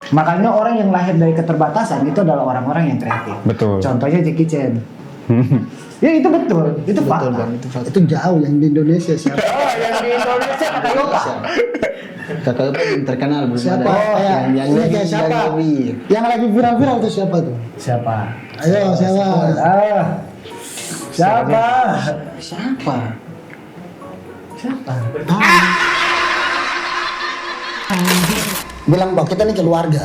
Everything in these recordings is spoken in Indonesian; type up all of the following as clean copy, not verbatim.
Makanya orang yang lahir dari keterbatasan itu adalah orang-orang yang kreatif. Betul. Contohnya Jackie Chan. Ya itu betul, itu Betul fakta. Bang, itu fakta. Itu jauh yang di Indonesia siapa? Oh, yang di Indonesia Kakak Yopa. Kakak Yopa yang terkenal belum Siapa? ada. Kayak yang ini lebih, kayak siapa? yang lebih. Yang lagi viral-viral itu siapa tuh? Siapa? Ayo siapa? Ah. Siapa? Siapa? Siapa? Bilang bahwa kita ini keluarga.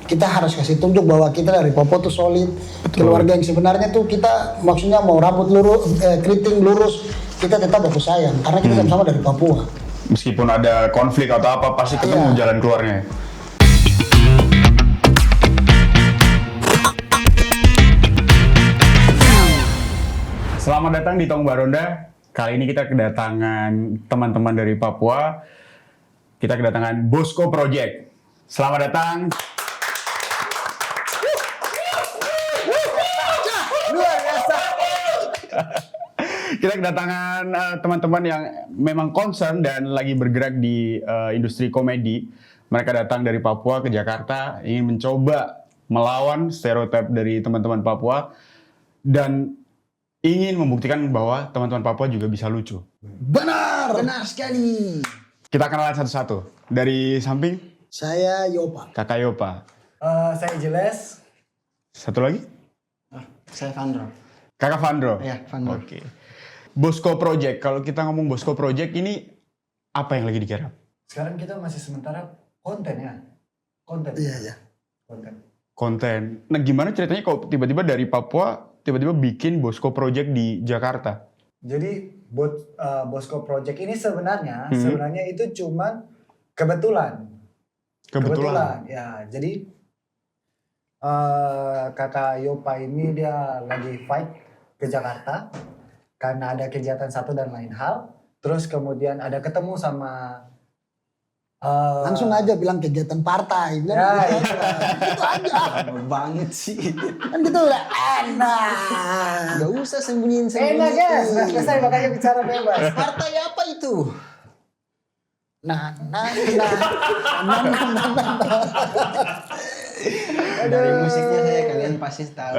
Kita harus kasih tunjuk bahwa kita dari Papua tuh solid. Keluarga yang sebenarnya tuh kita maksudnya mau rambut lurus, keriting lurus, kita tetap baku sayang karena kita sama-sama dari Papua. Meskipun ada konflik atau apa, pasti ketemu jalan keluarnya. Selamat datang di Tong Baronda. Kali ini kita kedatangan teman-teman dari Papua. Kita kedatangan Bosco Project. Selamat datang. Luar biasa. Kita kedatangan teman-teman yang memang concern dan lagi bergerak di industri komedi. Mereka datang dari Papua ke Jakarta, ingin mencoba melawan stereotip dari teman-teman Papua dan ingin membuktikan bahwa teman-teman Papua juga bisa lucu. Benar. Benar sekali. Kita kenalan satu-satu. Dari samping, Saya Yopa. Kakak Yopa. Saya jelas. Satu lagi, Saya Vandro. Kakak Vandro. Iya, Vandro. Oke. Bosco Project. Kalau kita ngomong Bosco Project ini apa yang lagi digarap? Sekarang kita masih sementara konten ya. Konten. Iya iya. Konten. Konten. Nah, gimana ceritanya kok tiba-tiba dari Papua tiba-tiba bikin Bosco Project di Jakarta? Jadi Bosco Project ini sebenarnya itu cuman kebetulan. Ya, jadi kakak Yopa ini dia lagi fight ke Jakarta karena ada kegiatan satu dan lain hal. Terus kemudian ada ketemu sama Langsung aja bilang kegiatan partai. Bilang ya, itu aja. Lama banget sih. Kan gitu udah enak. Gak usah sembunyiin enak guys, saya makanya bicara bebas. Partai apa itu? Nah. Dari musiknya saya kalian pasti tahu.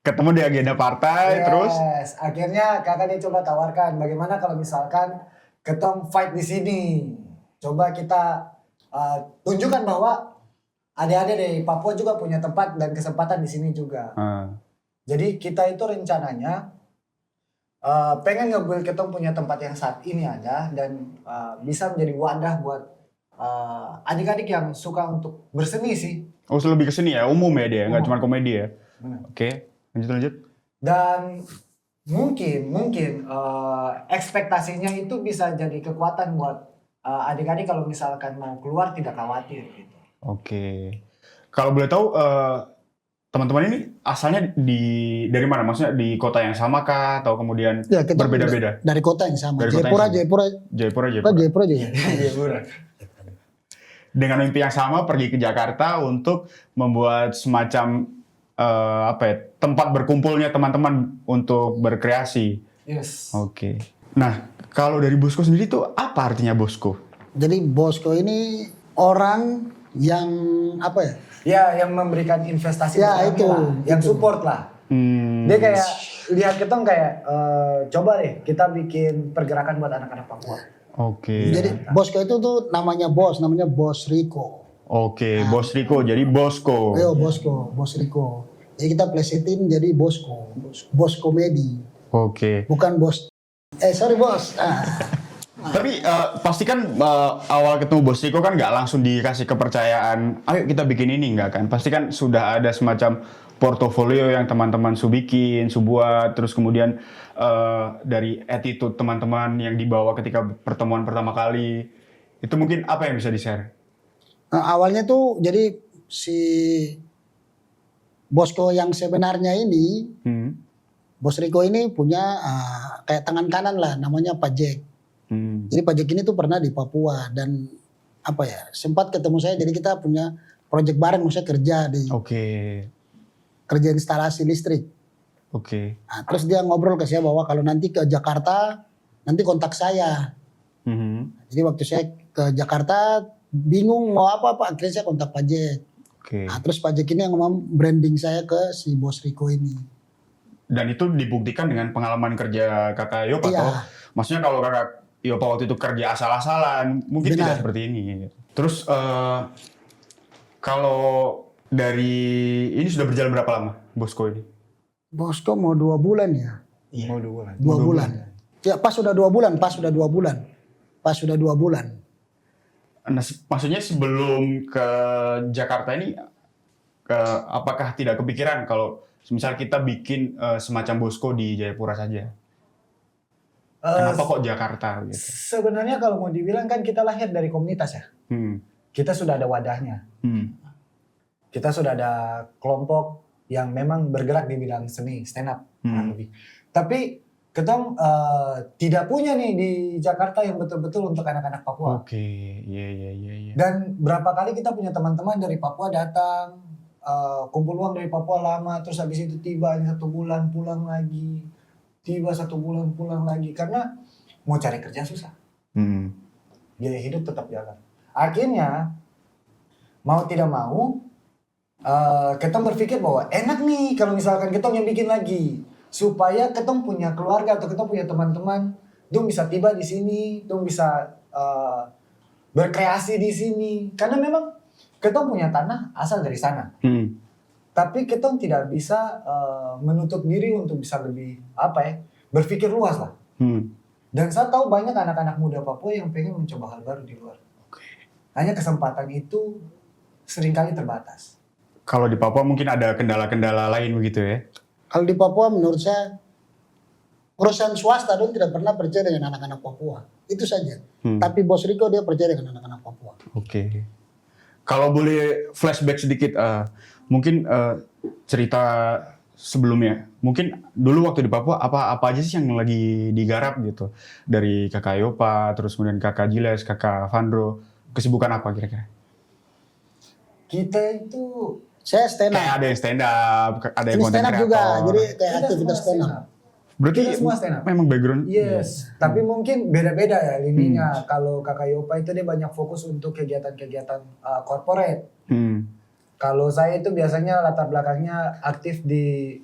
Ketemu di agenda partai, terus akhirnya kakak dia coba tawarkan bagaimana kalau misalkan ketong fight di sini. Coba kita tunjukkan bahwa adik-adik dari Papua juga punya tempat dan kesempatan di sini juga. Jadi kita itu rencananya pengen nge-build ketong punya tempat yang saat ini ada dan bisa menjadi wadah buat adik-adik yang suka untuk berseni sih. oh lebih ke seni ya, umum ya dia, nggak Umum. cuma komedi ya. Benar. Oke, lanjut. Dan mungkin ekspektasinya itu bisa jadi kekuatan buat adik-adik kalau misalkan mau keluar tidak khawatir gitu. Oke. Kalau boleh tahu teman-teman ini asalnya dari mana? Maksudnya di kota yang sama kah atau kemudian Ya, kita berbeda-beda? dari kota yang sama. Dari kota yang sama. Jayapura juga. Dengan mimpi yang sama pergi ke Jakarta untuk membuat semacam tempat berkumpulnya teman-teman untuk berkreasi. Yes. Oke. Nah, kalau dari Bosco sendiri tuh apa artinya Bosco? Jadi Bosco ini orang yang apa ya? Ya, yang memberikan investasi Ya, ke kami itu, lah, yang itu. support lah. Dia kayak lihat ketong kayak coba deh kita bikin pergerakan buat anak-anak Papua. Oke. Jadi Bosco itu tuh namanya Bos Rico. Oke, Bos Rico jadi Bosco. Ayo Bos Rico. Jadi kita plesetin jadi Bosco. Bos komedi. Oke. Bukan bos. Sorry bos. Tapi pastikan awal ketemu Bos Rico kan nggak langsung dikasih kepercayaan, ayo kita bikin ini, nggak kan? Pasti kan sudah ada semacam portofolio yang teman-teman bikin, buat, terus kemudian dari attitude teman-teman yang dibawa ketika pertemuan pertama kali, itu mungkin apa yang bisa di-share? Nah, awalnya tuh jadi si Bosco yang sebenarnya ini, Bos Rico ini punya kayak tangan kanan lah, namanya Pak Jack. Jadi Pak Jack ini tuh pernah di Papua dan apa ya, sempat ketemu saya, jadi kita punya project bareng, maksudnya kerja di kerja instalasi listrik. Nah, terus dia ngobrol ke saya bahwa kalau nanti ke Jakarta nanti kontak saya. Jadi waktu saya ke Jakarta bingung mau apa Pak, akhirnya saya kontak Pak Jack. Oke. Nah, terus Pak Jack ini yang ngomong branding saya ke si Bos Riko ini. Dan itu dibuktikan dengan pengalaman kerja kakak Yopa Iya. toh? Maksudnya kalau kakak Yopa waktu itu kerja asal-asalan, mungkin Benar. tidak seperti ini. Terus kalau dari ini sudah berjalan berapa lama Bosko ini? Bosko mau 2 bulan ya? Iya. Mau 2 bulan. 2 bulan. Ya pas sudah 2 bulan, pas sudah 2 bulan. Nah, maksudnya sebelum ke Jakarta ini, apakah tidak kepikiran kalau misal kita bikin semacam Bosko di Jayapura saja? Kenapa kok Jakarta gitu? Sebenarnya kalau mau dibilang kan kita lahir dari komunitas ya. Kita sudah ada wadahnya. Kita sudah ada kelompok yang memang bergerak di bidang seni, stand up. kurang lebih. Tapi ketong tidak punya nih di Jakarta yang betul-betul untuk anak-anak Papua. Oke, iya. Dan berapa kali kita punya teman-teman dari Papua datang, kumpul uang dari Papua lama, terus habis itu tiba hanya 1 bulan pulang lagi. Tiba 1 bulan pulang lagi. Karena mau cari kerja susah. Biaya hidup tetap jalan. Akhirnya, mau tidak mau, ketong berpikir bahwa enak nih kalau misalkan ketong yang bikin lagi. Supaya ketong punya keluarga atau ketong punya teman-teman, dong bisa tiba di sini, dong bisa berkreasi di sini. Karena memang ketong punya tanah asal dari sana. Tapi ketong tidak bisa menutup diri untuk bisa lebih berpikir luas lah. Dan saya tahu banyak anak-anak muda Papua yang pengen mencoba hal baru di luar. Hanya kesempatan itu seringkali terbatas. Kalau di Papua mungkin ada kendala-kendala lain begitu ya? Kalau di Papua menurut saya perusahaan swasta dong tidak pernah percaya dengan anak-anak Papua. Itu saja. Tapi Bos Riko dia percaya dengan anak-anak Papua. Oke. Kalau boleh flashback sedikit, mungkin cerita sebelumnya. Mungkin dulu waktu di Papua apa aja sih yang lagi digarap gitu? Dari kakak Yopa, terus kemudian kakak Jiles, kakak Vandro. Kesibukan apa kira-kira? Kita itu Saya stand up. Kayak ada yang stand up, ada yang Ini konten stand up kreator. juga. Jadi kayak kita aktivitas semua stand up. Berarti Kita semua stand up. memang background. yes, tapi mungkin beda-beda ya lininya. Kalau kakak Yopa itu dia banyak fokus untuk kegiatan-kegiatan corporate. Kalau saya itu biasanya latar belakangnya aktif di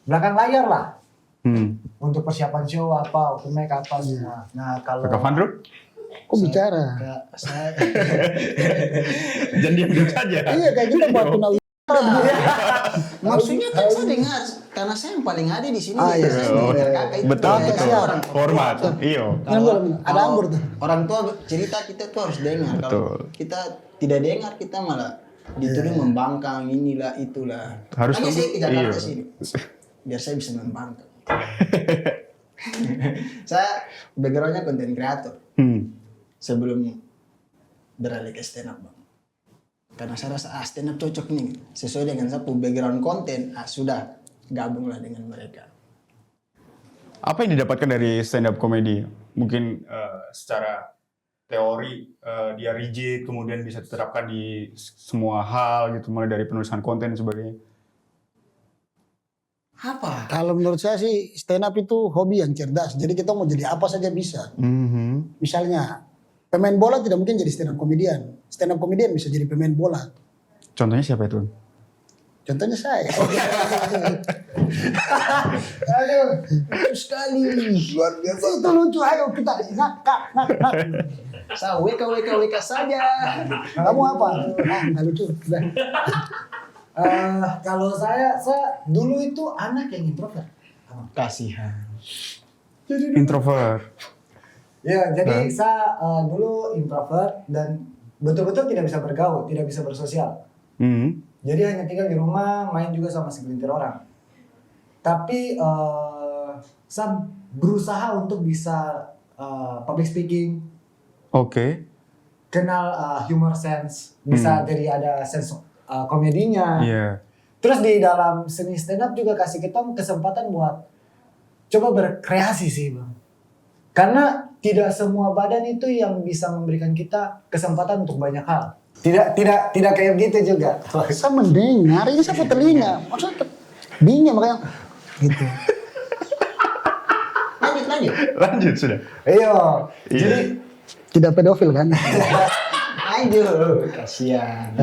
belakang layar lah. Untuk persiapan show apa, open mic apa semua. Nah kalau Kakak Vandro? Kok bicara? saya Jangan diam-diam saja. Iya kayak kita buat tunawira begitu. Maksudnya kan saya dengar, karena saya yang paling ada di sini. Iya. Saya dengar kakak itu. Betul, kayak betul. orang Hormat. Iya. Ada anggur tuh. Orang tua cerita kita tuh harus dengar. Kalau Betul. kita tidak dengar, kita malah dituduh membangkang inilah itulah. Harus Hanya saya ke Jakarta iya. sini, biar saya bisa membangkang. Saya backgroundnya konten kreator sebelum beralih ke stand up, Bang. Karena saya rasa stand up cocok nih sesuai dengan saya punya background konten, sudah gabunglah dengan mereka. Apa yang didapatkan dari stand up comedy? Mungkin secara teori dia rigid, kemudian bisa diterapkan di semua hal gitu, mulai dari penulisan konten dan sebagainya. Apa? Kalau menurut saya sih stand up itu hobi yang cerdas. Jadi kita mau jadi apa saja bisa. Misalnya pemain bola tidak mungkin jadi stand up comedian. Stand up comedian bisa jadi pemain bola. Contohnya siapa itu? Contohnya saya. aduh, Lucu sekali. Luar biasa. Itu lucu. Ayo kita ngakak. Saya WK saja. Kamu apa? Nah, nggak lucu. Udah. kalau saya dulu itu anak yang introvert. Kasihan. Introvert. Ya, jadi saya dulu introvert dan betul-betul tidak bisa bergaul, tidak bisa bersosial. Jadi hanya tinggal di rumah, main juga sama segelintir orang. Tapi saya berusaha untuk bisa public speaking, Oke. kenal humor sense, bisa dari ada sense komedinya. Iya. Terus di dalam seni stand up juga kasih kita kesempatan buat coba berkreasi sih, Bang. Karena tidak semua badan itu yang bisa memberikan kita kesempatan untuk banyak hal. Tidak kayak gitu juga. Saya mendengar, ini saya telinga. Maksudnya bingung makanya gitu. Lanjut. Lanjut sudah. Iya. Iya. Jadi Tidak pedofil kan? Aduh, kasihan.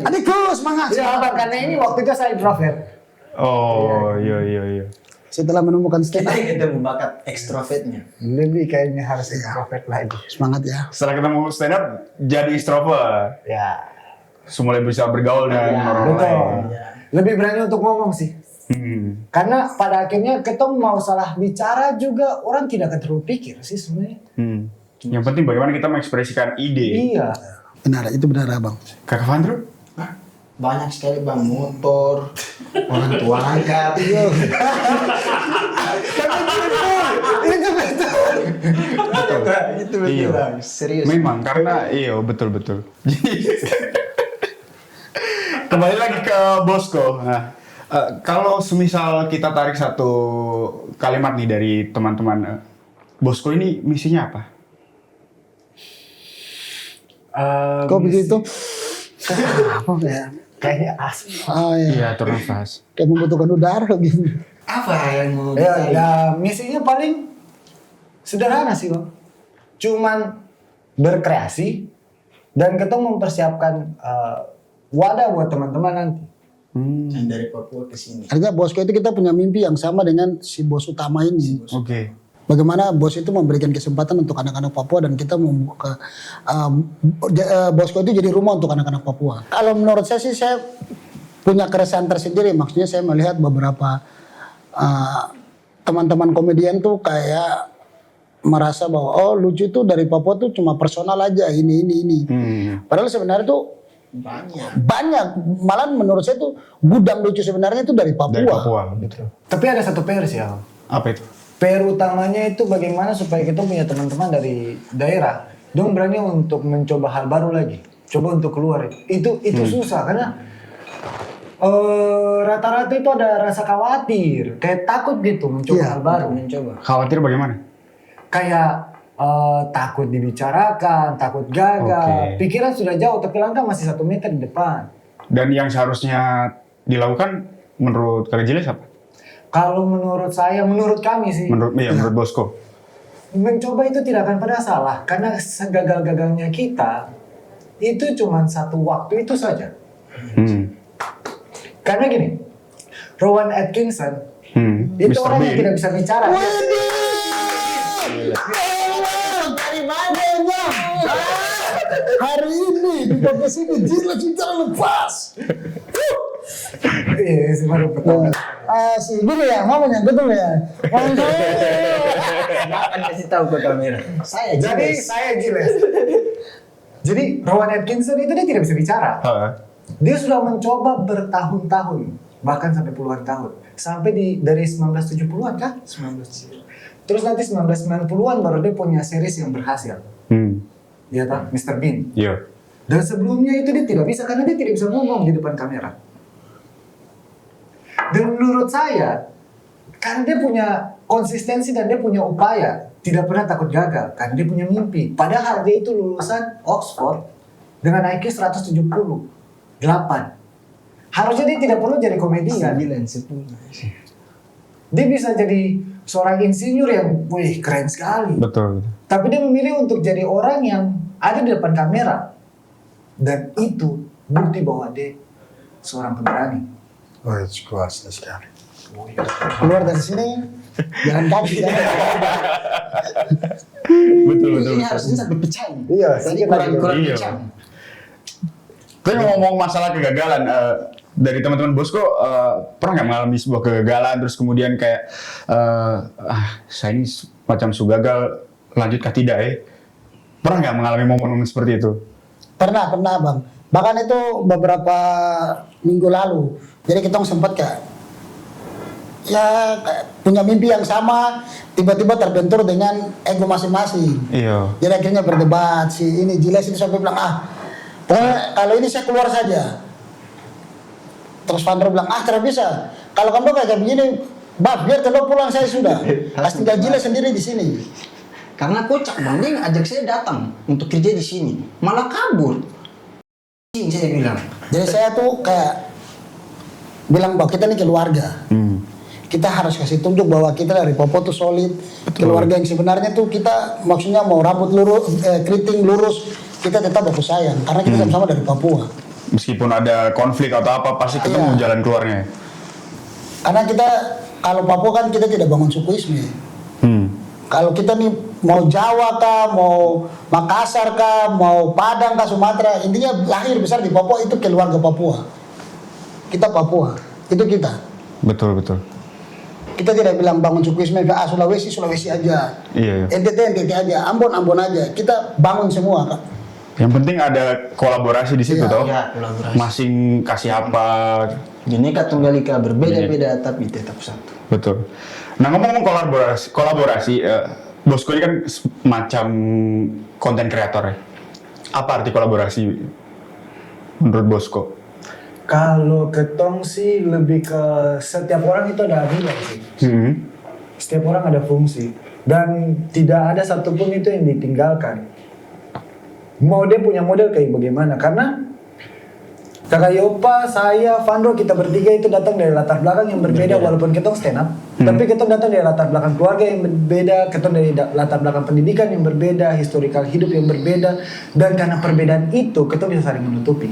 Adikku semangat. Ya abang, karena ini waktu itu saya introvert. Oh, iya. Setelah menemukan stand Kita up, ketemu bakat ekstrovertnya. Lebih kayaknya harus introvert lagi. semangat ya. Setelah ketemu stand up jadi extrovert. Ya, Mulai bisa bergaul dengan orang betul. lain. Ya. Lebih berani untuk ngomong sih. Karena pada akhirnya ketemu mau salah bicara juga orang tidak akan terlalu pikir sih sebenarnya. Yang penting bagaimana kita mengekspresikan ide. Iya. Benar, itu benar abang. Kakak Vandro? Hah? Banyak sekali bang, motor, orang tua angkat. Itu betul Iya. bang, serius. Memang karena betul. Kembali lagi ke Bosco. Nah, kalau semisal kita tarik satu kalimat nih dari teman-teman, Bosco ini misinya apa? Kok begitu? Apa ya? Kayaknya asli. Oh iya. Iya, atur nafas. Kayak membutuhkan udara gitu. Apa yang mau Ya, ditarik? ya misinya paling sederhana sih bang. Cuman berkreasi dan kita mempersiapkan wadah buat teman-teman nanti. Yang dari Papua ke sini. Artinya Bosco itu kita punya mimpi yang sama dengan si bos utama ini. Oke. Bagaimana bos itu memberikan kesempatan untuk anak-anak Papua dan kita membuka Bosco itu jadi rumah untuk anak-anak Papua. Kalau menurut saya sih saya punya keresahan tersendiri. Maksudnya saya melihat beberapa teman-teman komedian tuh kayak merasa bahwa oh lucu itu dari Papua tuh cuma personal aja ini. Padahal sebenarnya tuh banyak. Malah menurut saya tuh gudang lucu sebenarnya itu dari Papua. Dari Papua, betul. Tapi ada satu PR sih ya. Apa itu? PR utamanya itu bagaimana supaya kita punya teman-teman dari daerah, dong berani untuk mencoba hal baru lagi, coba untuk keluar. Itu susah karena rata-rata itu ada rasa khawatir, kayak takut gitu mencoba hal baru. Mencoba. Khawatir bagaimana? Kayak takut dibicarakan, takut gagal. Oke. Pikiran sudah jauh, tapi langkah masih 1 meter di depan. Dan yang seharusnya dilakukan menurut Kak Giles apa? Kalau menurut saya, menurut kami sih, Menurut Bosco. mencoba itu tidak akan pernah salah. Karena segagal-gagalnya kita, itu cuma satu waktu itu saja. Karena gini, Rowan Atkinson, itu Mr. orang yang Bean. tidak bisa bicara. Dari mananya? Hari ini di podcast ini Giles bicara lepas. Iya, sih baru pertama. Si gini ya, mamanya betul ya. Akan kasih tahu ke kamera. Saya Jadi Giles. saya Giles. Jadi Rowan Atkinson itu dia tidak bisa bicara. Dia sudah mencoba bertahun-tahun, bahkan sampai puluhan tahun. Sampai dari 1970-an kah? 19. Terus nanti 1990-an baru dia punya series yang berhasil. Iya tak? Mr. Bean. Iya. Dan sebelumnya itu dia tidak bisa karena dia tidak bisa ngomong di depan kamera. Dan menurut saya, karena dia punya konsistensi dan dia punya upaya, tidak pernah takut gagal, karena dia punya mimpi. Padahal dia itu lulusan Oxford dengan IQ 178. Harusnya dia tidak perlu jadi komedian. 9, 10. Dia bisa jadi seorang insinyur yang, wih keren sekali. Betul. Tapi dia memilih untuk jadi orang yang ada di depan kamera. Dan itu bukti bahwa dia seorang pemberani. Oh, itu kuasa sekali. Keluar dari sini, jalan kaki. Betul. Ini harusnya sampai pecah. Iya, Tadi sedikit kurang Iya. pecah. Tapi ngomong masalah kegagalan, dari teman-teman Bosco pernah nggak mengalami sebuah kegagalan terus kemudian kayak saya ini macam gagal lanjutkah tidak ya? Pernah nggak mengalami momen-momen seperti itu? Pernah bang. Bahkan itu beberapa minggu lalu. Jadi kita sempat kayak punya mimpi yang sama, tiba-tiba terbentur dengan ego masing-masing. Iya. Jadi akhirnya berdebat. Si ini Giles itu sampai bilang pokoknya kalau ini saya keluar saja. Terus Vandro bilang tidak bisa. Kalau kamu kayak begini, biar telo pulang saya sudah. Pas tinggal Giles sendiri di sini. Karena kocak bang, dia ngajak saya datang untuk kerja di sini, malah kabur. Saya bilang. Jadi saya tuh kayak bilang bahwa kita ini keluarga. kita harus kasih tunjuk bahwa kita dari Papua tuh solid. Keluarga yang sebenarnya tuh kita maksudnya mau rambut lurus, keriting lurus, kita tetap baku sayang karena kita sama-sama dari Papua. Meskipun ada konflik atau apa, pasti ketemu Iya. jalan keluarnya. Karena kita kalau Papua kan kita tidak bangun sukuisme. Kalau kita nih mau Jawa kah, mau Makassar kah, mau Padang kah, Sumatera, intinya lahir besar di Papua itu keluarga Papua. Kita Papua, itu kita. Betul, betul. Kita tidak bilang bangun sukuisme, Sulawesi, Sulawesi aja. Iya, iya. NTT aja, Ambon aja. Kita bangun semua, Kak. Yang penting ada kolaborasi di situ, Iya, toh. Ya, kolaborasi. Masing kasih apa. Bineka Tunggal Ika berbeda-beda tapi tetap satu. Betul. Nah, ngomong-ngomong kolaborasi, Bosco ini kan semacam konten kreator ya. Apa arti kolaborasi menurut Bosco? Kalau ketong sih lebih ke setiap orang itu ada nilai sih. Setiap orang ada fungsi dan tidak ada satupun itu yang ditinggalkan. Mau dia punya model kayak bagaimana? Karena Kakak Yopa, saya, Vandro, kita bertiga itu datang dari latar belakang yang berbeda walaupun kita stand up. Tapi kita datang dari latar belakang keluarga yang berbeda, kita dari latar belakang pendidikan yang berbeda, historical hidup yang berbeda. Dan karena perbedaan itu, kita bisa saling menutupi.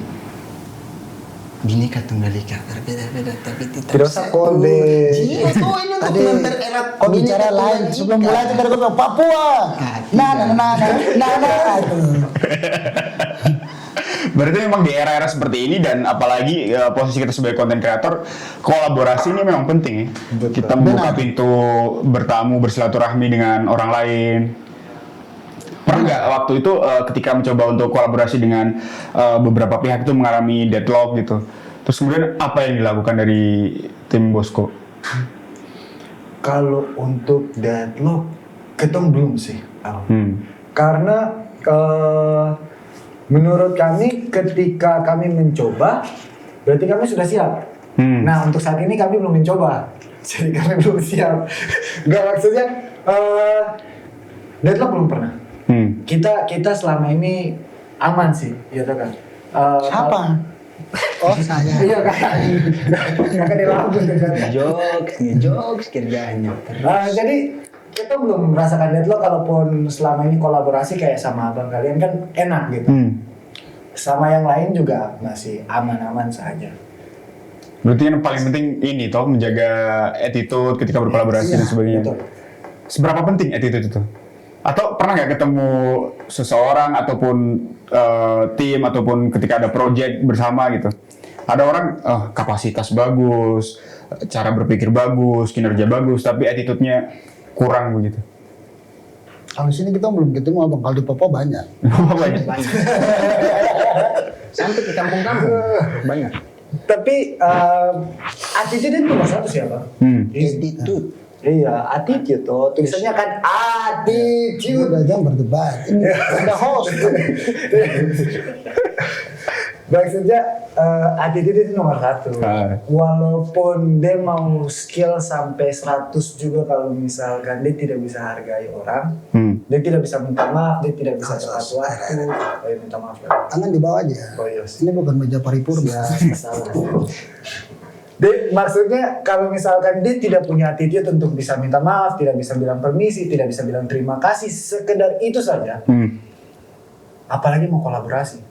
Bineka Tunggal Ika berbeda-beda tapi tetap Tidak usah kode. Iya, tuh ini untuk Tadi mempererat kau bicara lain sebelum mulai itu dari kau Papua. Nah. Berarti memang di era-era seperti ini dan apalagi posisi kita sebagai konten kreator, kolaborasi ini memang penting ya. Kita membuka pintu bertamu, bersilaturahmi dengan orang lain. Pernah nggak waktu itu ketika mencoba untuk kolaborasi dengan beberapa pihak itu mengalami deadlock gitu? Terus kemudian apa yang dilakukan dari tim Bosco? Kalau untuk deadlock, ketong belum sih. Al. Karena menurut kami ketika kami mencoba, berarti kami sudah siap. Nah untuk saat ini kami belum mencoba, jadi kami belum siap. Gak maksudnya deadlock belum pernah. Kita selama ini aman sih, gitu kan. Siapa? Oh, saya. Iya kakak di lagu Ngejokes kerjanya. jadi kita belum merasakan deadlock kalaupun selama ini kolaborasi kayak sama abang kalian kan enak gitu. Sama yang lain juga masih aman-aman saja. Berarti yang paling penting ini toh menjaga attitude ketika berkolaborasi dan sebagainya. Betul. Seberapa penting attitude itu? Atau pernah nggak ketemu seseorang ataupun tim ataupun ketika ada project bersama gitu? Ada orang kapasitas bagus, cara berpikir bagus, kinerja bagus, tapi attitude-nya kurang begitu. Kalau sini kita belum ketemu abang, kalau di Papua banyak. Banyak. Sampai ke kampung-kampung banyak. Tapi attitude itu nomor satu siapa? Attitude. Iya, attitude tuh. Tulisannya kan attitude. Udah jam berdebat. Ini ada host. Maksudnya attitude itu nomor satu. Walaupun dia mau skill sampai 100 juga kalau misalkan dia tidak bisa hargai orang, dia tidak bisa minta maaf, dia tidak bisa tepat waktu. Oh, minta maaf. Tangan di bawah aja. Oh iya. Ini bukan meja paripurna. Salah. Maksudnya kalau misalkan dia tidak punya attitude untuk bisa minta maaf, tidak bisa bilang permisi, tidak bisa bilang terima kasih, sekedar itu saja. Apalagi mau kolaborasi,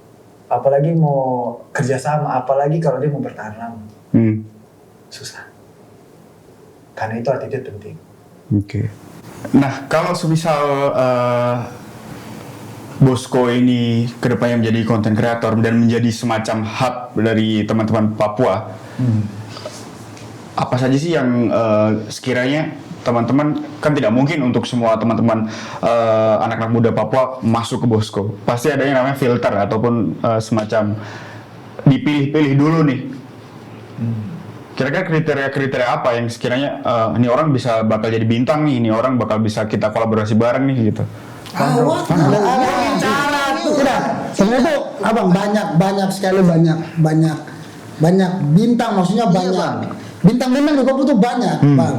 apalagi mau kerjasama, apalagi kalau dia mau bertahan lama. Susah. Karena itu attitude penting. Oke. Nah, kalau semisal Bosco ini kedepannya menjadi konten kreator dan menjadi semacam hub dari teman-teman Papua, apa saja sih yang sekiranya teman-teman, kan tidak mungkin untuk semua teman-teman anak-anak muda Papua masuk ke Bosco. Pasti ada yang namanya filter ataupun semacam dipilih-pilih dulu nih. Kira-kira kriteria-kriteria apa yang sekiranya ini orang bisa bakal jadi bintang nih, ini orang bakal bisa kita kolaborasi bareng nih gitu. Tidak, sebenarnya tuh abang banyak sekali banyak bintang, maksudnya banyak bintang memang di Papua tuh banyak bang.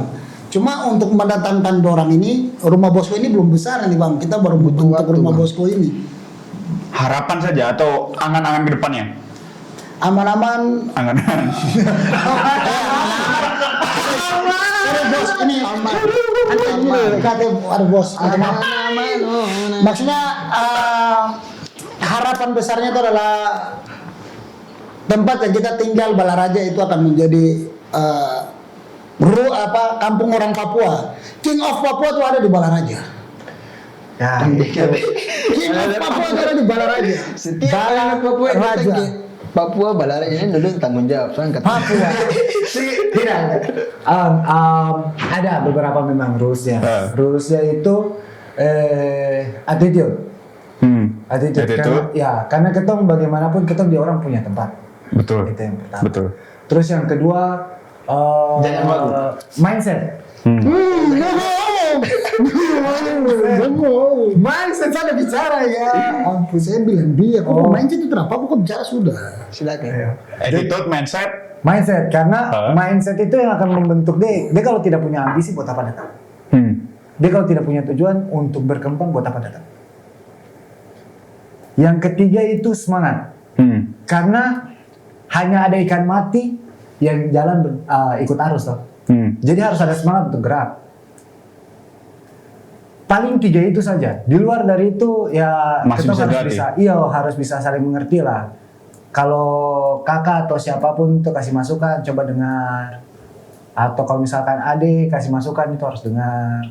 Cuma untuk mendatangkan orang ini, rumah Bosco ini belum besar nih bang. Kita baru butuh untuk rumah Bosco ini. Harapan saja atau angan-angan ke depannya? Aman-aman. Angan-angan. Sorry bos, ini ada bos. Maksudnya harapan besarnya itu adalah tempat yang kita tinggal Balaraja itu akan menjadi kampung orang Papua. King of Papua itu ada di Balaraja. Ya, King of Papua itu ada di Balaraja. Setiap anak Papua yang datang ke Papua Balaraja ini dulu tanggung jawab angkat. Papua. Tidak. Ada beberapa memang rulesnya. Rulesnya itu attitude. Attitude. Karena ketong bagaimanapun ketong di orang punya tempat. Betul. Itu yang pertama. Betul. Terus yang kedua Jangan malu. mindset. Mindset saya bicara ya. Ampun, saya bilang dia. Kok mindset itu kenapa? Kok bicara sudah. Silakan. Attitude, mindset. Mindset karena mindset itu yang akan membentuk dia. Dia kalau tidak punya ambisi buat apa datang? Dia kalau tidak punya tujuan untuk berkembang buat apa datang? Yang ketiga itu semangat. Karena hanya ada ikan mati yang jalan ikut arus toh. Jadi harus ada semangat untuk gerak. Paling 3 itu saja. Di luar dari itu ya Masih kita bisa harus bisa saling mengerti lah. Kalau kakak atau siapapun itu kasih masukan, coba dengar. Atau kalau misalkan adik kasih masukan itu harus dengar.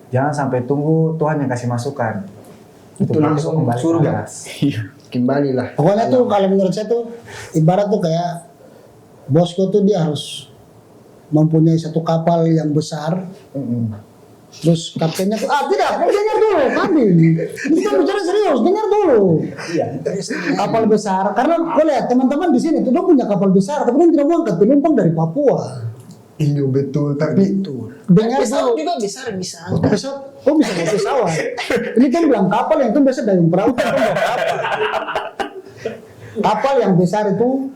Jangan sampai tunggu Tuhan yang kasih masukan. Itu langsung kembali ke surga. atas. Kembali lah. Pokoknya tuh kalau menurut saya tuh ibarat tuh kayak bosku tuh dia harus mempunyai satu kapal yang besar. Terus kaptennya tuh tidak, dengar dulu kami ini kita bicara serius, dengar dulu. Iya. Kapal besar karena kau lihat teman-teman di sini tuh dia punya kapal besar tapi dia tidak mau angkat penumpang dari Papua. Iya betul, tapi Dengar Pesawat dulu. juga bisa angkat. Pesawat, kok bisa bawa pesawat? Ini kan bilang kapal yang itu biasa dari perahu kan bawa kapal. Kapal yang besar itu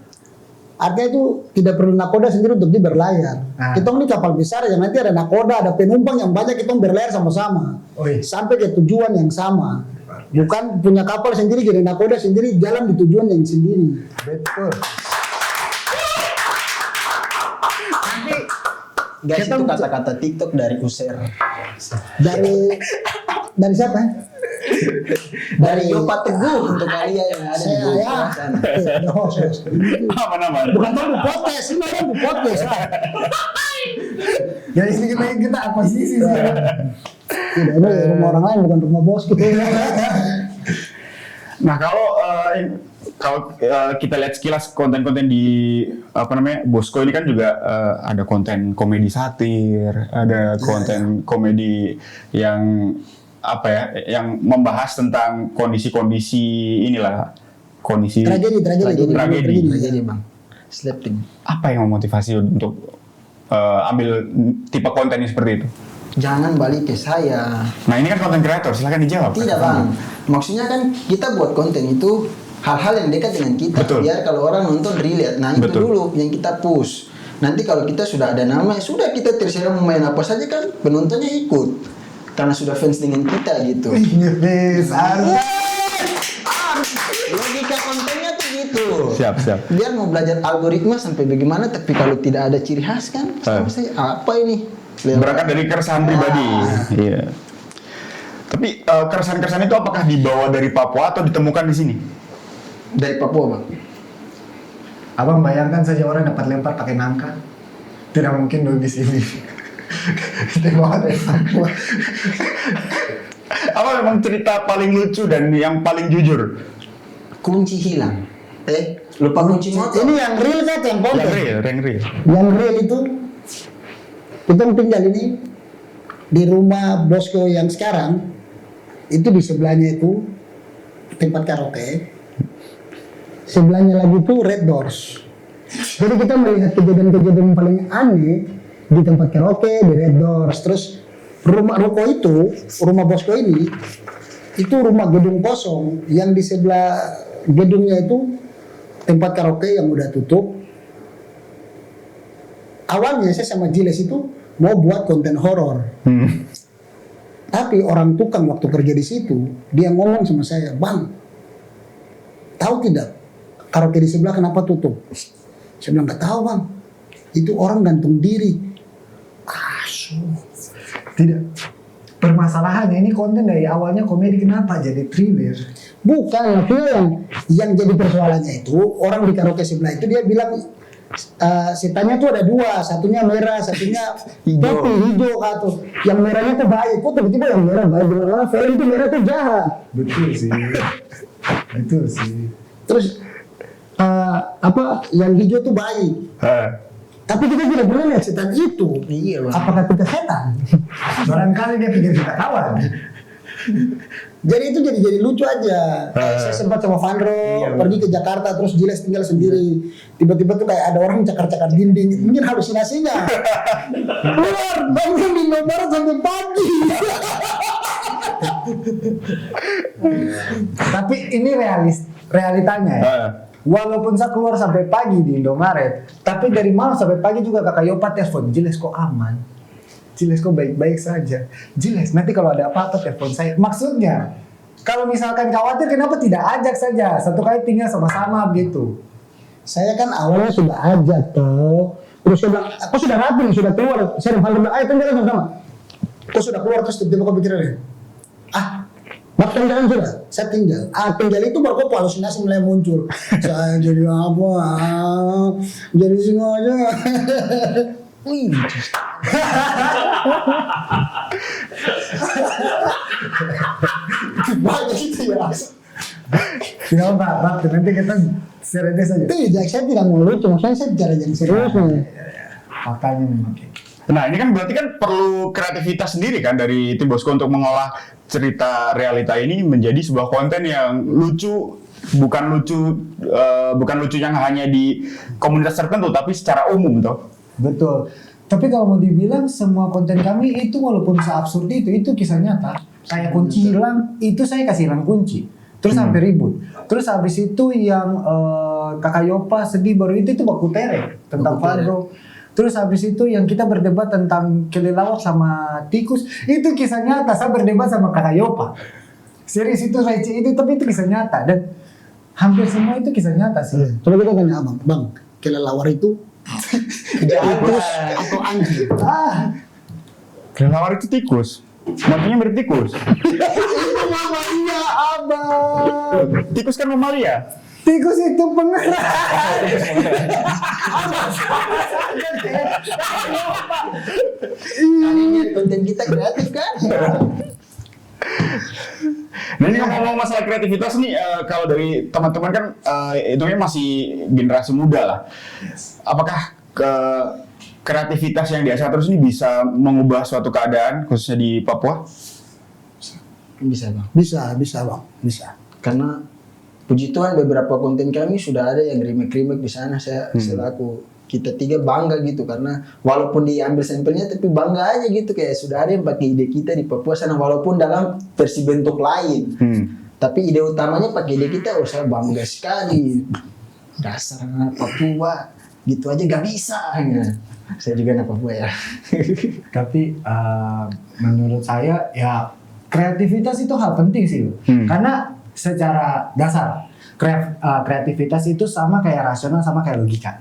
artinya itu tidak perlu nakoda sendiri untuk dia berlayar. Kita ini kapal besar yang nanti ada nakoda, ada penumpang yang banyak kita berlayar sama-sama. Sampai ke tujuan yang sama. Bukan punya kapal sendiri jadi nakoda sendiri jalan di tujuan yang sendiri. betul. Guys, itu kata-kata TikTok dari User. Dari siapa? Dari Yopa Teguh untuk kalian yang ada di bawah sana. Aman-aman. Bukan tahu podcast, ini orang podcast. Ya ini kita akuisisi sih. Tidak, ini rumah orang lain bukan rumah bos gitu. Nah kalau kita lihat sekilas konten-konten di Bosco ini kan juga ada konten komedi satir, ada konten komedi yang yang membahas tentang kondisi-kondisi kondisi Tragedi bang. Sleeping. Apa yang memotivasi untuk ambil tipe konten yang seperti itu? Jangan balik ke saya. Nah ini kan konten kreator, silahkan dijawab. Tidak bang. Maksudnya kan kita buat konten itu hal-hal yang dekat dengan kita. Betul. Biar kalau orang nonton relate. Nah itu Betul. dulu yang kita push. Nanti kalau kita sudah ada nama, sudah kita terserah mau main apa saja kan penontonnya ikut. Karena sudah fans dengan kita gitu. Logika kontennya tuh gitu. Siap. Biar mau belajar algoritma sampai bagaimana, tapi kalau tidak ada ciri khas kan, sama saya apa ini? Berangkat dari keresahan pribadi. Iya. Tapi keresahan-keresahan itu apakah dibawa dari Papua atau ditemukan di sini? Dari Papua bang. Abang bayangkan saja orang dapat lempar pakai nangka. Tidak mungkin dulu di sini. Dibawa dari Papua. Apa memang cerita paling lucu dan yang paling jujur? Kunci hilang. Lupa kunci motor. Ini yang real kan yang konten. Yang real. Yang real itu kita tinggal ini di rumah bosku yang sekarang itu di sebelahnya itu tempat karaoke. Sebelahnya lagi itu Red Doors. Jadi kita melihat kejadian-kejadian paling aneh di tempat karaoke, di Red Doors. Terus rumah ruko itu, rumah bosku ini itu rumah gedung kosong yang di sebelah gedungnya itu tempat karaoke yang udah tutup. Awalnya saya sama Jiles itu mau buat konten horor. Tapi orang tukang waktu kerja di situ, dia ngomong sama saya, "Bang, tahu tidak? karaoke di sebelah kenapa tutup? Saya bilang nggak tahu bang, itu orang gantung diri. Tidak. Permasalahannya ini konten dari awalnya komedi kenapa jadi thriller? Bukan, maksudnya yang jadi persoalannya itu orang di karaoke sebelah itu dia bilang setannya tuh ada dua, satunya merah, satunya hijau atau yang merahnya tuh baik. Kok tiba-tiba yang merah baik? Benar film itu merah tuh jahat. Betul sih. Betul sih. Terus yang hijau tuh baik. Tapi kita tidak pernah lihat setan itu. Iya bang. Apakah kita setan? Barangkali dia pikir kita kawan. Jadi itu jadi lucu aja. Saya sempat sama Vandro pergi ke Jakarta, terus Jiles tinggal sendiri. Tiba-tiba tuh kayak ada orang cakar-cakar dinding. Mungkin halusinasinya. Keluar bangun di Indomaret sampai pagi. Tapi ini realitanya ya. Walaupun saya keluar sampai pagi di Indomaret, tapi dari malam sampai pagi juga kakak Yopa telepon, Jiles kok aman? Jiles kok baik-baik saja? Jiles nanti kalau ada apa-apa telepon saya. Maksudnya, kalau misalkan khawatir kenapa tidak ajak saja? Satu kali tinggal sama-sama begitu. Saya kan awalnya sudah ajak toh. Terus saya bilang, aku sudah rapi, sudah keluar. Saya dan Vandro bilang, ayo tinggal sama-sama. Kok sudah keluar terus tiba-tiba kok pikirannya? Makan jalan sudah, saya tinggal. Tinggal itu baru kok halusinasi mulai muncul. Saya jadi apa? Jadi singa aja. Wih. Banyak itu ya. Tidak apa, nanti kita serius saja. Tidak, saya tidak mau lucu. Maksudnya saya bicara jadi serius nih. Makanya memang kayak gitu. Nah ini kan berarti kan perlu kreativitas sendiri kan dari tim Bosco untuk mengolah cerita realita ini menjadi sebuah konten yang lucu, bukan lucu yang hanya di komunitas tertentu tapi secara umum toh. Betul. Tapi kalau mau dibilang semua konten kami itu walaupun seabsurd itu kisah nyata. Kayak kunci hilang, itu saya kasih hilang kunci. Terus sampai ribut. Terus habis itu yang kakak Yopa sedih baru itu baku tere tentang Vandro. Terus habis itu yang kita berdebat tentang kelelawar sama tikus, itu kisah nyata. Saya berdebat sama kakak Yopa. Serius itu receh itu, tapi itu kisah nyata. Dan hampir semua itu kisah nyata sih. Coba kita tanya abang, bang, kelelawar itu tikus atau anjing? Kelelawar itu tikus. Maksudnya mirip tikus. Itu namanya abang. Tikus kan mamalia. Tikus itu pengeras. Ini konten kita kreatif kan? Nah ini ngomong masalah kreativitas nih, kalau dari teman-teman kan hitungnya masih generasi muda lah. Apakah kreativitas yang diasah terus ini bisa mengubah suatu keadaan khususnya di Papua? Bisa bang. Bisa bang, bisa. Karena puji Tuhan beberapa konten kami sudah ada yang remake di sana. Saya selaku kita tiga bangga gitu karena walaupun diambil sampelnya tapi bangga aja gitu kayak sudah ada yang pakai ide kita di Papua sana walaupun dalam versi bentuk lain. Tapi ide utamanya pakai ide kita, saya bangga sekali. Dasar anak Papua gitu aja gak bisa. Saya juga anak Papua ya. Tapi menurut saya ya kreativitas itu hal penting sih. Karena secara dasar kreativitas itu sama kayak rasional sama kayak logika.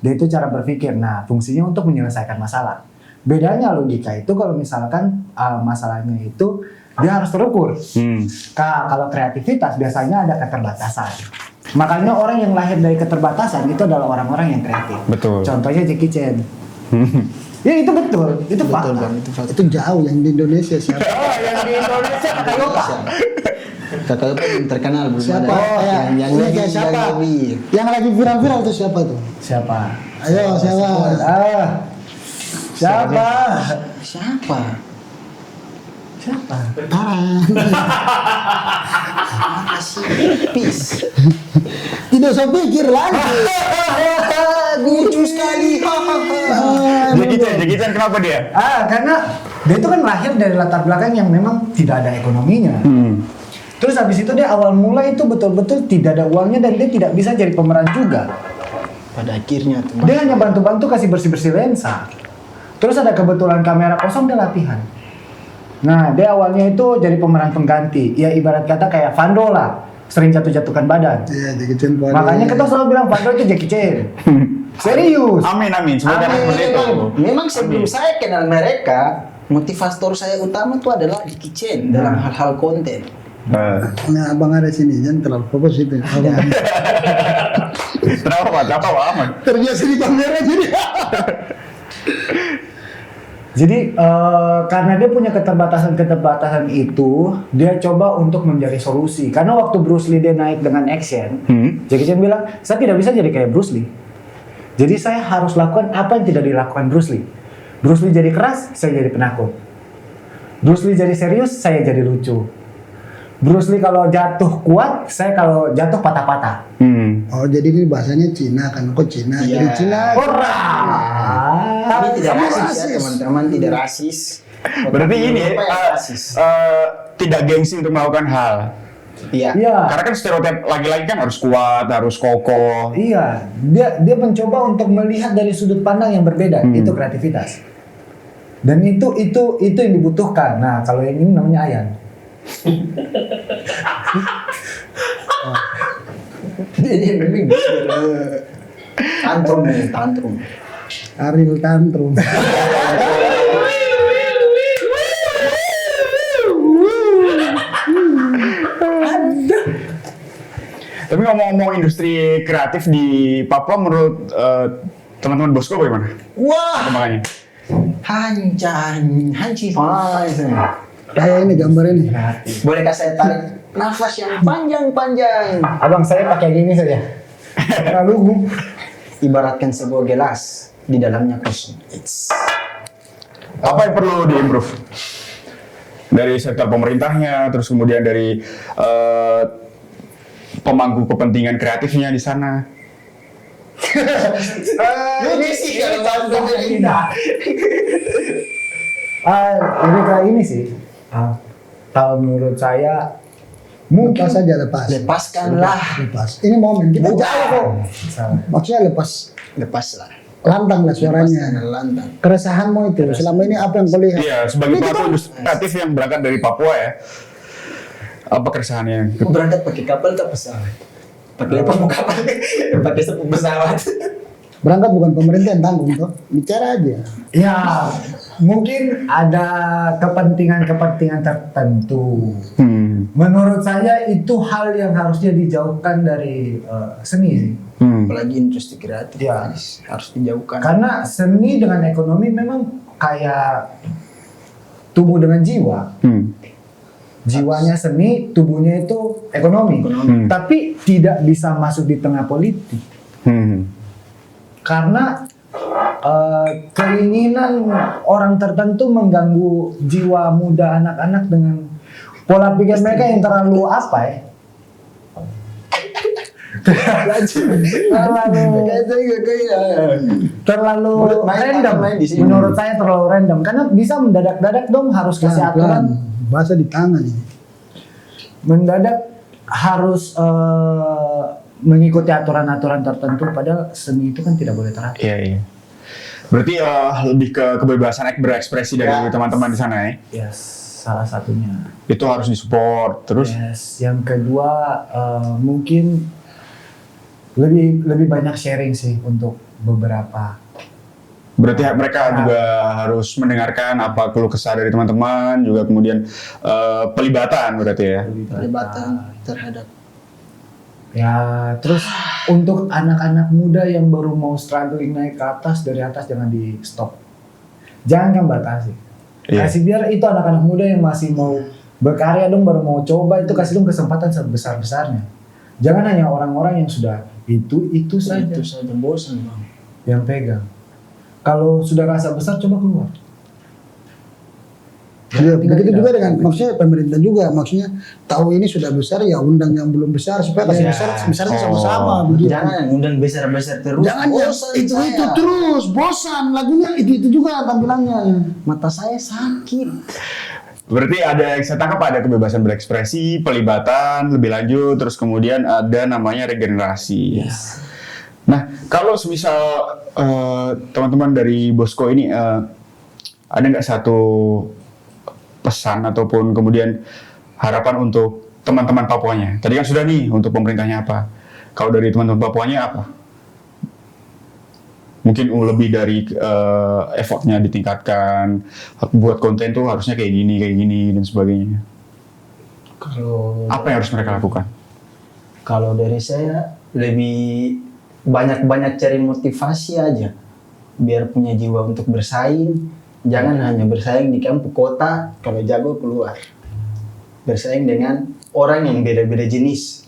Dia itu cara berpikir. Nah, fungsinya untuk menyelesaikan masalah. Bedanya logika itu kalau misalkan masalahnya itu dia harus terukur. Kalau kreativitas biasanya ada keterbatasan. Makanya orang yang lahir dari keterbatasan itu adalah orang-orang yang kreatif. Betul. Contohnya Jackie Chan. Ya itu betul, itu fakta. Bang, itu fakta. Itu jauh yang di Indonesia siapa? Oh, yang di Indonesia kakak Yopa. Kakak itu belum terkenal belum Siapa? ada. Yang Ini lagi kayak siapa? yang lebih. Yang lagi viral-viral itu siapa tuh? Siapa? Ayo siapa? Siapa? Siapa? Siapa? Peace. Tidak usah pikir lagi. Lucu sekali. Jackie Chan kenapa dia? Karena dia itu kan lahir dari latar belakang yang memang tidak ada ekonominya. Terus habis itu dia awal mulai itu betul-betul tidak ada uangnya dan dia tidak bisa jadi pemeran juga. Pada akhirnya tuh. Dia hanya bantu-bantu kasih bersih-bersih lensa. Terus ada kebetulan kamera kosong dia latihan. Nah dia awalnya itu jadi pemeran pengganti. Ya ibarat kata kayak Vandro lah. sering jatuh-jatuhkan badan. Iya, Jackie Chan Padel. Makanya kita selalu bilang Padel itu Jackie Chan. Serius. Amin. Semoga Amin. seperti itu. Memang sebelum saya kenal mereka, motivator saya utama itu adalah Jackie Chan dalam hal-hal konten. Nah, abang ada sini, jangan terlalu fokus itu. Abang. Kenapa Pak? Apa Pak Ahmad? Terbiasa di kamera jadi. Jadi karena dia punya keterbatasan itu, dia coba untuk mencari solusi. Karena waktu Bruce Lee dia naik dengan action, Jackie Chan bilang, saya tidak bisa jadi kayak Bruce Lee. Jadi saya harus lakukan apa yang tidak dilakukan Bruce Lee. Bruce Lee jadi keras, saya jadi penakut. Bruce Lee jadi serius, saya jadi lucu. Bruce Lee kalau jatuh kuat, saya kalau jatuh patah-patah. Oh, jadi ini bahasanya Cina kan? Kok Cina? Iya. Jadi Cina. Tapi tidak Kamu rasis ya rasis. teman-teman, tidak rasis. Berarti ini Apa yang rasis? tidak gengsi untuk melakukan hal. Iya. Iya. Karena kan stereotip laki-laki kan harus kuat, harus kokoh. Iya, dia mencoba untuk melihat dari sudut pandang yang berbeda. Itu kreativitas. Dan itu yang dibutuhkan. Nah, kalau yang ini namanya Ayan. Ini memang tantrum. Ariel tantrum. Tapi ngomong-ngomong industri kreatif di Papua menurut teman-teman Bosco bagaimana? Wah, Perkembangannya? hanci fine. Kayak ini gambar ini. Bolehkah saya tarik nafas yang panjang-panjang? Abang saya pakai gini saja. Lalu Ibaratkan sebuah gelas, di dalamnya kosong. Apa yang perlu diimprove? Dari sektor pemerintahnya, terus kemudian dari pemangku kepentingan kreatifnya di sana. Ini sih kalau bantuan ini. Lebih ke ini sih. Kalau menurut saya mungkin Lepas saja lepas. Lepaskanlah. Lepas. Ini momen kita Bukan. jauh kok. salah. Maksudnya lepas. Lepaslah. Lantang lah Lepaskan suaranya. lantang. Keresahanmu itu. Selama ini apa yang kau lihat? Iya, sebagai pelaku industri kreatif yang berangkat dari Papua ya. Apa keresahannya? Berangkat pakai kapal atau pesawat? Pakai apa mau kapal? Pakai sepuluh pesawat. Berangkat bukan pemerintah yang tanggung toh. Bicara aja. Ya, mungkin ada kepentingan-kepentingan tertentu. Menurut saya itu hal yang harusnya dijauhkan dari seni sih. Apalagi industri kreatif Ya. harus dijauhkan. Karena seni dengan ekonomi memang kayak tubuh dengan jiwa. Jiwanya seni, tubuhnya itu ekonomi. Tapi tidak bisa masuk di tengah politik. Karena keinginan orang tertentu mengganggu jiwa muda anak-anak dengan pola pikir mereka yang terlalu apa ya? terlalu random menurut saya terlalu random karena bisa mendadak-dadak dong harus kasih aturan Pelan-pelan. Bahasa di tangan ini. mendadak harus mengikuti aturan-aturan tertentu padahal seni itu kan tidak boleh teratur. Iya. Berarti lebih ke kebebasan berekspresi dari teman-teman di sana ya. Yes, salah satunya. Itu harus disupport. Terus Yes, yang kedua mungkin lebih banyak sharing sih untuk beberapa. berarti mereka juga harus mendengarkan apa keluh kesah dari teman-teman, juga kemudian pelibatan berarti ya. Pelibatan terhadap Ya, terus untuk anak-anak muda yang baru mau struggling naik ke atas, dari atas jangan di stop. Jangan kan batasi. Iya. Kasih biar itu anak-anak muda yang masih mau berkarya dong, baru mau coba, itu kasih dong kesempatan sebesar-besarnya. Jangan hanya orang-orang yang sudah itu saja itu saja bosan bang. yang pegang. Kalau sudah rasa besar, coba keluar. Ya, Tinggal begitu di juga dalam. dengan maksudnya pemerintah juga, maksudnya tahu ini sudah besar ya undang yang belum besar supaya kasih Iya. besarnya sama-sama begitu. Jangan undang besar-besar terus. Jangan ya, Bosan itu saya. terus bosan lagunya itu juga tampilannya. Mata saya sakit. Berarti ada yang saya tangkap ada kebebasan berekspresi, pelibatan lebih lanjut, terus kemudian ada namanya regenerasi. Nah, kalau semisal teman-teman dari Bosco ini ada nggak satu pesan ataupun kemudian harapan untuk teman-teman Papuanya? Tadi kan sudah nih untuk pemerintahnya apa? Kalau dari teman-teman Papuanya apa? Mungkin lebih dari effortnya ditingkatkan, buat konten tuh harusnya kayak gini dan sebagainya. Kalau Apa yang harus mereka lakukan? Kalau dari saya lebih banyak-banyak cari motivasi aja biar punya jiwa untuk bersaing. Jangan hanya bersaing di kampung kota, kalau jago keluar. Bersaing dengan orang yang beda-beda jenis.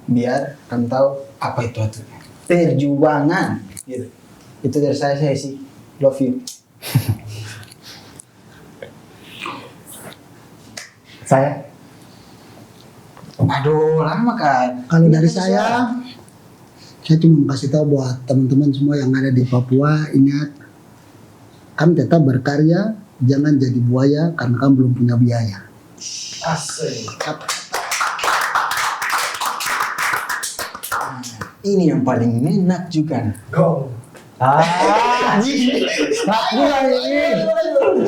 Biar kamu tahu apa itu artinya. Perjuangan. Gitu. Itu dari saya sih. Love you. Saya Aduh, lama kan. Kalau dari saya cuma kasih tahu buat teman-teman semua yang ada di Papua, ingat, kamu tetap berkarya, jangan jadi buaya karena kamu belum punya biaya. asik. Ini yang paling enak juga. Go. Tak pula ini.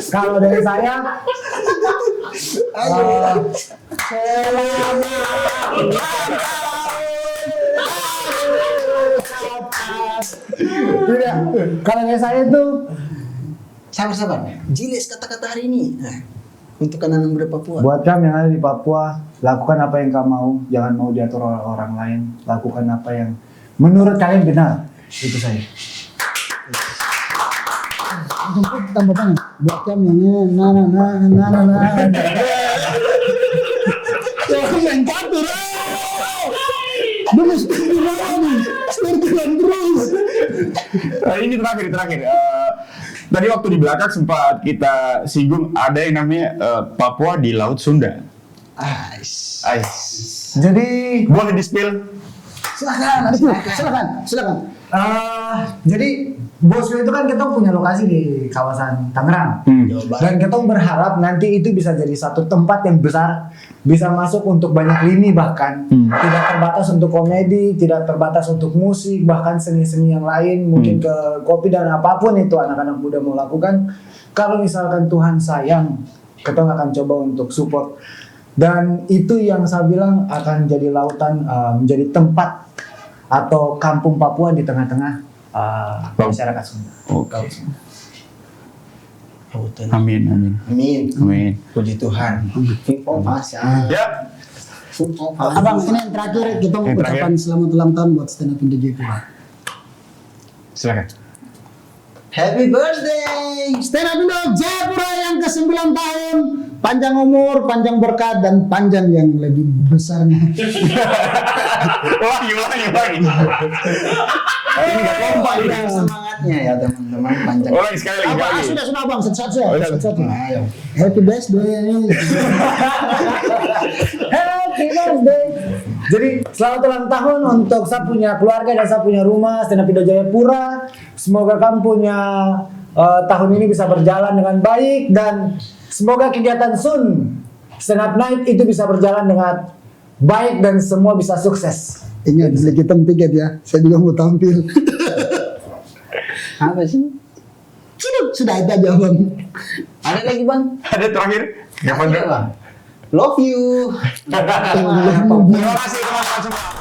Kalau dari saya, tidak. Kalau dari saya itu Sabar. Jiles kata-kata hari ini. Nah, untuk anak muda Papua. buat kamu yang ada di Papua, lakukan apa yang kamu mau, jangan mau diatur oleh orang lain. Lakukan apa yang menurut kalian benar. Itu saya. Tambah tangan buat kamu yang yang catur. Terus Nah, ini terakhir. Tadi waktu di belakang sempat kita singgung ada yang namanya Papua di Laut Sunda. Ais. Jadi Boleh di-spill? silakan. Jadi Bosku itu kan kita punya lokasi di kawasan Tangerang. Jawa Barat. Dan kita berharap nanti itu bisa jadi satu tempat yang besar, bisa masuk untuk banyak lini bahkan. Tidak terbatas untuk komedi, tidak terbatas untuk musik, bahkan seni-seni yang lain, mungkin ke kopi dan apapun itu anak-anak muda mau lakukan. Kalau misalkan Tuhan sayang, kita akan coba untuk support. Dan itu yang saya bilang akan jadi lautan, menjadi tempat atau kampung Papua di tengah-tengah masyarakat Sunda. Oke. Lautan. Amin. Amin. Puji Tuhan. Vivo Mas ya. Ya, Vivo Mas. Abang, ini yang terakhir kita mau Yang ucapan selamat ulang tahun buat stand up Indo Jayapura. silakan. Happy birthday. Stand up Indo Jayapura yang ke-9 tahun, panjang umur, panjang berkat dan panjang yang lebih besarnya. Ulangi. Ini nggak kompak ini. Semangatnya ya teman-teman panjang. Ulangi sekali lagi. Sudah bang, satu-satu ya. Oh, iya. Satu-satu. Ayo. Happy birthday. Happy birthday. Jadi selamat ulang tahun untuk saya punya keluarga dan saya punya rumah Stand Up Indo Jayapura. Semoga kamu punya tahun ini bisa berjalan dengan baik dan semoga kegiatan Sun Stand Up Night itu bisa berjalan dengan baik dan semua bisa sukses. Ingat, beli hitam tiket ya. Saya juga mau tampil. Apa sih? Sudah itu aja bang. Ada lagi bang? Ada terakhir. Kapan Ada, Bang. Love you. Terima kasih teman-teman semua.